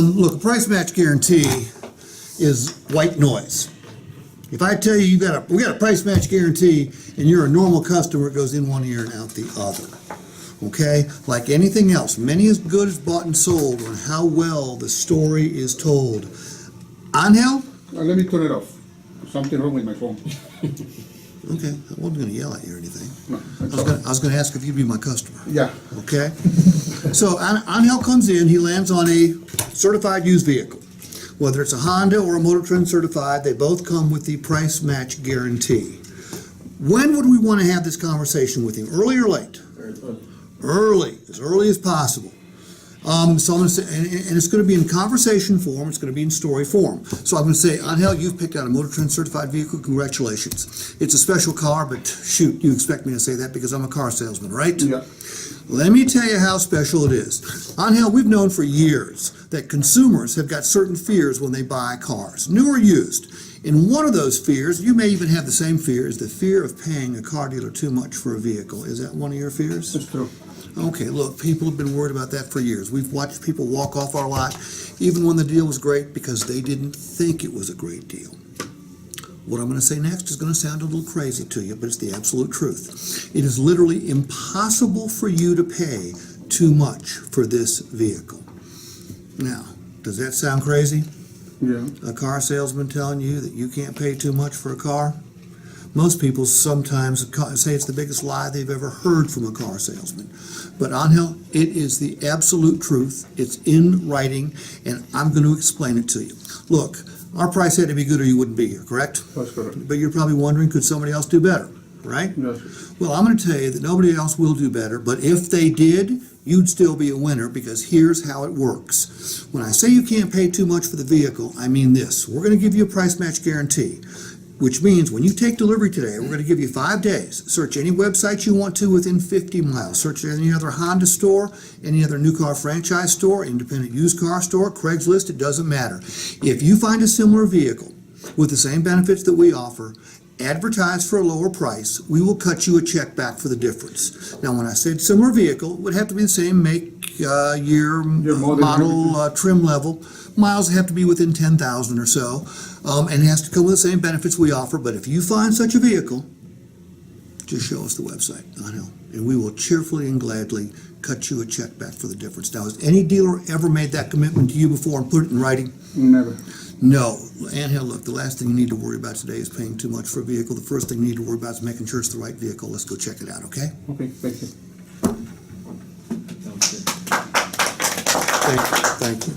Look, a price match guarantee is white noise. If I tell you we got a price match guarantee and you're a normal customer, it goes in one ear and out the other. Okay? Like anything else, many as good as bought and sold on how well the story is told. Angel? Let me turn it off. Something wrong with my phone. Okay, I wasn't going to yell at you or anything. No, I was going to ask if you'd be my customer. Yeah. Okay? So Angel comes in, he lands on a certified used vehicle. Whether it's a Honda or a Motor Trend certified, they both come with the price match guarantee. When would we want to have this conversation with him? Early or late? Early, as early as possible. So I'm going to say, and it's going to be in conversation form, it's going to be in story form. So I'm going to say, Angel, you've picked out a Motor Trend certified vehicle, congratulations. It's a special car, but shoot, you expect me to say that because I'm a car salesman, right? Yeah. Let me tell you how special it is. Angel, we've known for years that consumers have got certain fears when they buy cars, new or used. And one of those fears, you may even have the same fear, is the fear of paying a car dealer too much for a vehicle. Is that one of your fears? That's true. Okay, look, people have been worried about that for years. We've watched people walk off our lot, even when the deal was great, because they didn't think it was a great deal. What I'm going to say next is going to sound a little crazy to you, but it's the absolute truth. It is literally impossible for you to pay too much for this vehicle. Now, does that sound crazy? Yeah. A car salesman telling you that you can't pay too much for a car? Most people sometimes say it's the biggest lie they've ever heard from a car salesman. But Angel, it is the absolute truth. It's in writing, and I'm going to explain it to you. Look, our price had to be good or you wouldn't be here, correct? That's correct. But you're probably wondering, could somebody else do better, right? Yes. Well, I'm going to tell you that nobody else will do better, but if they did, you'd still be a winner, because here's how it works. When I say you can't pay too much for the vehicle, I mean this. We're going to give you a price match guarantee, which means when you take delivery today, we're going to give you 5 days. Search any website you want to within 50 miles. Search any other Honda store, any other new car franchise store, independent used car store, Craigslist, it doesn't matter. If you find a similar vehicle with the same benefits that we offer, advertise for a lower price, we will cut you a check back for the difference. Now, when I said similar vehicle, it would have to be the same make, year, model, trim level. Miles have to be within 10,000 or so, and it has to come with the same benefits we offer. But if you find such a vehicle, just show us the website, Angel, and we will cheerfully and gladly cut you a check back for the difference. Now, has any dealer ever made that commitment to you before and put it in writing? Never. No. Angel, look, the last thing you need to worry about today is paying too much for a vehicle. The first thing you need to worry about is making sure it's the right vehicle. Let's go check it out, okay? Okay, thank you. Thank you.